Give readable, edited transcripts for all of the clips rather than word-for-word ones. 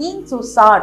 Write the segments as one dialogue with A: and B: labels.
A: 360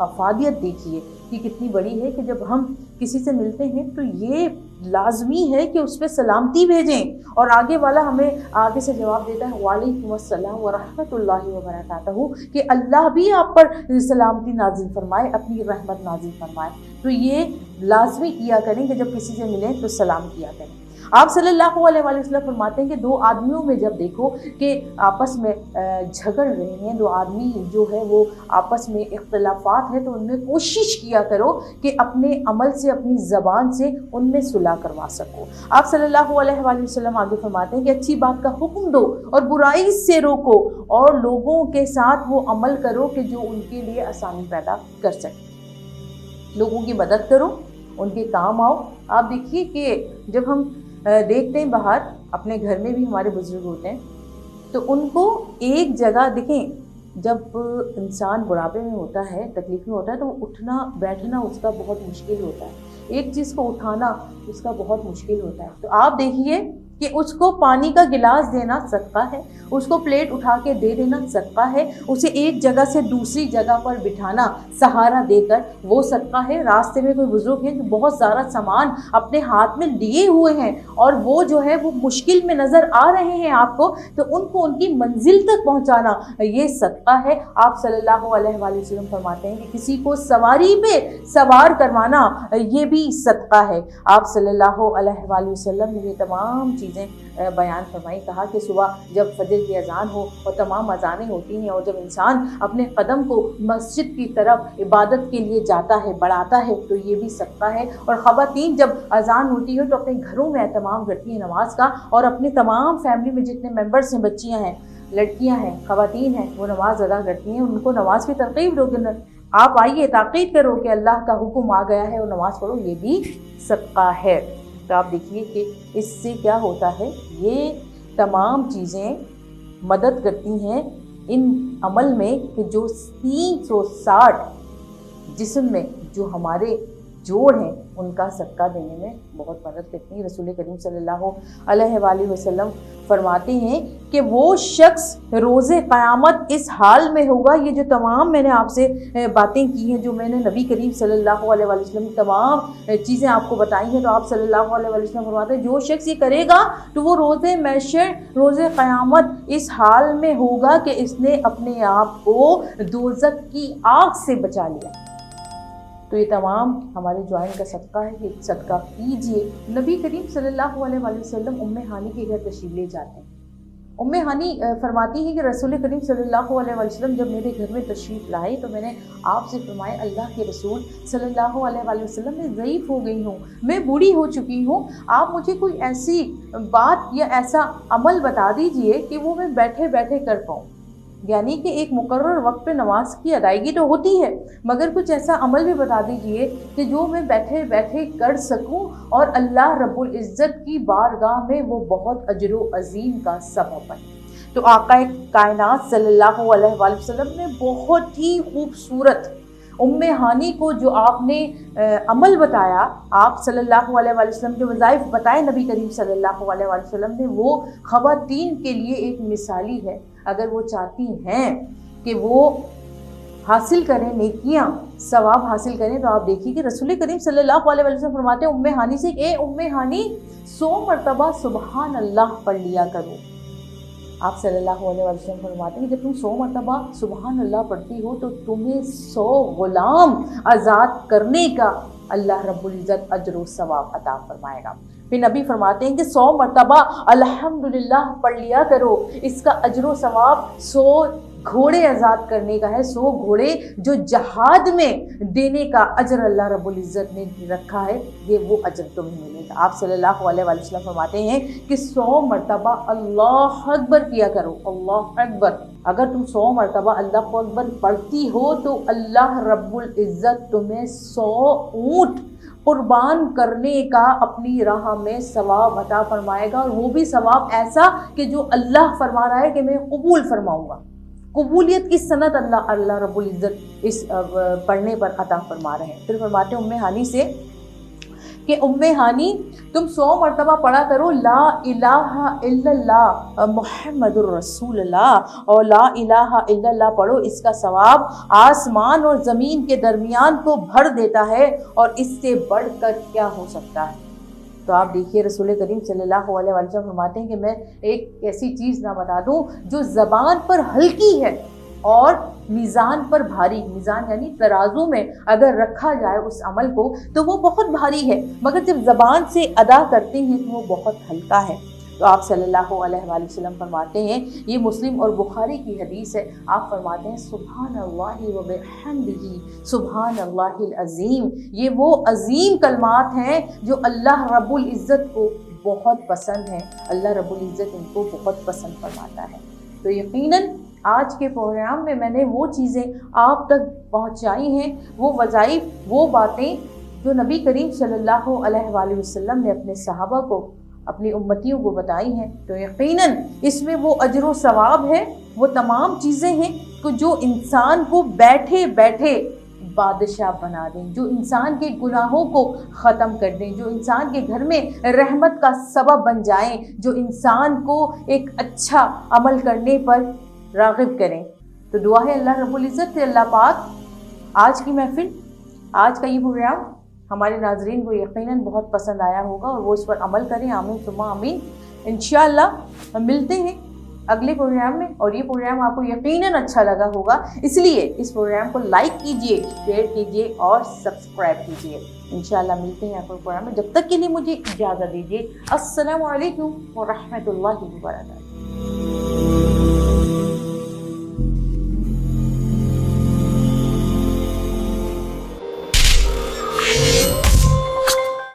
A: افادیت دیکھیے کہ کتنی بڑی ہے کہ جب ہم کسی سے ملتے ہیں تو یہ لازمی ہے کہ اس پہ سلامتی بھیجیں، اور آگے والا ہمیں آگے سے جواب دیتا ہے وعلیکم السلام ورحمۃ اللہ وبرکاتہ، کہ اللہ بھی آپ پر سلامتی نازل فرمائے، اپنی رحمت نازل فرمائے۔ تو یہ لازمی کیا کریں کہ جب کسی سے ملیں تو سلام کیا کریں۔ آپ صلی اللہ علیہ وآلہ وسلم فرماتے ہیں کہ دو آدمیوں میں جب دیکھو کہ آپس میں جھگڑ رہے ہیں، دو آدمی جو ہے وہ آپس میں اختلافات ہیں، تو ان میں کوشش کیا کرو کہ اپنے عمل سے، اپنی زبان سے ان میں صلح کروا سکو۔ آپ صلی اللہ علیہ وآلہ وسلم آگے فرماتے ہیں کہ اچھی بات کا حکم دو اور برائی سے روکو، اور لوگوں کے ساتھ وہ عمل کرو کہ جو ان کے لیے آسانی پیدا کر سکے، لوگوں کی مدد کرو، ان کے کام آؤ۔ آپ دیکھیے کہ جب ہم دیکھتے ہیں باہر اپنے گھر میں بھی ہمارے بزرگ ہوتے ہیں تو ان کو ایک جگہ دیکھیں، جب انسان بڑھاپے میں ہوتا ہے، تکلیف میں ہوتا ہے، تو اٹھنا بیٹھنا اس کا بہت مشکل ہوتا ہے، ایک چیز کو اٹھانا اس کا بہت مشکل ہوتا ہے۔ تو آپ دیکھیے کہ اس کو پانی کا گلاس دینا صدقہ ہے، اس کو پلیٹ اٹھا کے دے دینا صدقہ ہے، اسے ایک جگہ سے دوسری جگہ پر بٹھانا سہارا دے کر وہ صدقہ ہے۔ راستے میں کوئی بزرگ ہیں جو بہت سارا سامان اپنے ہاتھ میں لیے ہوئے ہیں اور وہ جو ہے وہ مشکل میں نظر آ رہے ہیں آپ کو ان کی منزل تک پہنچانا یہ صدقہ ہے۔ آپ صلی اللہ علیہ وآلہ وسلم فرماتے ہیں کہ کسی کو سواری پہ سوار کروانا یہ بھی صدقہ ہے۔ آپ صلی اللہ علیہ وآلہ وسلم نے یہ تمام چیزیں بیان فرمائی، کہا کہ صبح جب فجر کی اذان ہو اور تمام اذانیں ہوتی ہیں، اور جب انسان اپنے قدم کو مسجد کی طرف عبادت کے لیے جاتا ہے، بڑھاتا ہے، تو یہ بھی صدقہ ہے۔ اور خواتین جب اذان ہوتی ہے تو اپنے گھروں میں اہتمام کرتی ہیں نماز کا، اور اپنے تمام فیملی میں جتنے ممبرس ہیں، بچیاں ہیں، لڑکیاں ہیں، خواتین ہیں، وہ نماز ادا کرتی ہیں، ان کو نماز کی ترغیب دو کہ آپ آئیے، تاکید کرو کہ اللہ کا حکم آ گیا ہے اور نماز پڑھو، یہ بھی صدقہ ہے۔ تو آپ دیکھیے کہ اس سے کیا ہوتا ہے، یہ تمام چیزیں مدد کرتی ہیں ان عمل میں کہ جو 360 جسم میں جو ہمارے جوڑ ہیں ان کا صدقہ دینے میں بہت مدد کرتی ہیں۔ رسول کریم صلی اللہ علیہ وآلہ وسلم فرماتے ہیں کہ وہ شخص روز قیامت اس حال میں ہوگا، یہ جو تمام میں نے آپ سے باتیں کی ہیں، جو میں نے نبی کریم صلی اللہ علیہ وآلہ وسلم کی تمام چیزیں آپ کو بتائی ہیں، تو آپ صلی اللہ علیہ وآلہ وسلم فرماتے ہیں جو شخص یہ کرے گا تو وہ روز محشر، روز قیامت اس حال میں ہوگا کہ اس نے اپنے آپ کو دوزخ کی آگ سے بچا لیا۔ تو یہ تمام ہمارے جوائن کا صدقہ ہے کہ صدقہ کیجئے۔ نبی کریم صلی اللہ علیہ وآلہ وسلم ام ہانی کے گھر تشریف لے جاتے ہیں۔ ام ہانی فرماتی ہے کہ رسول کریم صلی اللہ علیہ وآلہ وسلم جب میرے گھر میں تشریف لائے تو میں نے آپ سے فرمایا اللہ کے رسول صلی اللہ علیہ وآلہ وسلم میں ضعیف ہو گئی ہوں، میں بوڑھی ہو چکی ہوں، آپ مجھے کوئی ایسی بات یا ایسا عمل بتا دیجئے کہ وہ میں بیٹھے بیٹھے کر پاؤں۔ یعنی کہ ایک مقرر وقت پہ نماز کی ادائیگی تو ہوتی ہے، مگر کچھ ایسا عمل بھی بتا دیجئے کہ جو میں بیٹھے بیٹھے کر سکوں اور اللہ رب العزت کی بارگاہ میں وہ بہت اجر و عظیم کا سبب بنے۔ تو آقا کائنات صلی اللہ علیہ وآلہ وسلم نے بہت ہی خوبصورت ام ہانی کو جو آپ نے عمل بتایا، آپ صلی اللہ علیہ وآلہ وسلم کے وظائف بتائے نبی کریم صلی اللہ علیہ وآلہ وسلم نے، وہ خواتین کے لیے ایک مثالی ہے۔ اگر وہ چاہتی ہیں کہ وہ حاصل کریں نیکیاں، ثواب حاصل کریں، تو آپ دیکھیے کہ رسول کریم صلی اللہ علیہ وسلم فرماتے ہیں ام ہانی سے کہ اے ام ہانی 100 مرتبہ سبحان اللہ پڑھ لیا کرو۔ آپ صلی اللہ علیہ وسلم فرماتے ہیں کہ جب تم 100 مرتبہ سبحان اللہ پڑھتی ہو تو تمہیں 100 غلام آزاد کرنے کا اللہ رب العزت اجر و ثواب عطا فرمائے گا۔ پھر نبی فرماتے ہیں کہ 100 مرتبہ الحمدللہ پڑھ لیا کرو، اس کا اجر و ثواب 100 گھوڑے آزاد کرنے کا ہے، 100 گھوڑے جو جہاد میں دینے کا اجر اللہ رب العزت نے رکھا ہے، یہ وہ اجر تمہیں ملے گا۔ آپ صلی اللہ علیہ وآلہ وسلم فرماتے ہیں کہ 100 مرتبہ اللہ اکبر کیا کرو، اللہ اکبر۔ اگر تم 100 مرتبہ اللہ اکبر پڑھتی ہو تو اللہ رب العزت تمہیں 100 اونٹ قربان کرنے کا اپنی راہ میں ثواب عطا فرمائے گا، اور وہ بھی ثواب ایسا کہ جو اللہ فرما رہا ہے کہ میں قبول فرماؤں گا۔ قبولیت کی سند اللہ رب العزت اس پڑھنے پر عطا فرما رہے ہیں۔ پھر فرماتے ہیں ام ہانی سے کہ ہانی تم 100 مرتبہ پڑھا کرو لا الہ الا اللہ محمد الرسول اللہ، اور لا الہ الا اللہ پڑھو، اس کا ثواب آسمان اور زمین کے درمیان کو بھر دیتا ہے، اور اس سے بڑھ کر کیا ہو سکتا ہے۔ تو آپ دیکھیے رسول کریم صلی اللہ علیہ وسلم فرماتے ہیں کہ میں ایک ایسی چیز نہ بتا دوں جو زبان پر ہلکی ہے اور میزان پر بھاری، میزان یعنی ترازو میں اگر رکھا جائے اس عمل کو تو وہ بہت بھاری ہے، مگر جب زبان سے ادا کرتے ہیں تو وہ بہت ہلکا ہے۔ تو آپ صلی اللہ علیہ وآلہ وسلم فرماتے ہیں، یہ مسلم اور بخاری کی حدیث ہے، آپ فرماتے ہیں سبحان اللہ و بحمدہ سبحان اللہ العظیم، یہ وہ عظیم کلمات ہیں جو اللہ رب العزت کو بہت پسند ہیں، اللہ رب العزت ان کو بہت پسند فرماتا ہے۔ تو یقیناً آج کے پروگرام میں میں نے وہ چیزیں آپ تک پہنچائی ہیں، وہ وظائف، وہ باتیں جو نبی کریم صلی اللہ علیہ وآلہ وسلم نے اپنے صحابہ کو، اپنی امتیوں کو بتائی ہیں۔ تو یقیناً اس میں وہ اجر و ثواب ہے، وہ تمام چیزیں ہیں کہ جو انسان کو بیٹھے بیٹھے بادشاہ بنا دیں، جو انسان کے گناہوں کو ختم کر دیں، جو انسان کے گھر میں رحمت کا سبب بن جائیں، جو انسان کو ایک اچھا عمل کرنے پر راغب کریں۔ تو دعا ہے اللہ رب العزت سے اللہ پاک آج کی محفل، آج کا یہ پروگرام ہمارے ناظرین کو یقیناً بہت پسند آیا ہوگا اور وہ اس پر عمل کریں، آمین ثم آمین۔ انشاءاللہ ہم ملتے ہیں اگلے پروگرام میں، اور یہ پروگرام آپ کو یقیناً اچھا لگا ہوگا، اس لیے اس پروگرام کو لائک کیجئے، شیئر کیجئے اور سبسکرائب کیجئے۔ انشاءاللہ ملتے ہیں اگلے پروگرام میں، جب تک کے لیے مجھے اجازت دیجیے۔ السلام علیکم ورحمۃ اللہ وبرکاتہ۔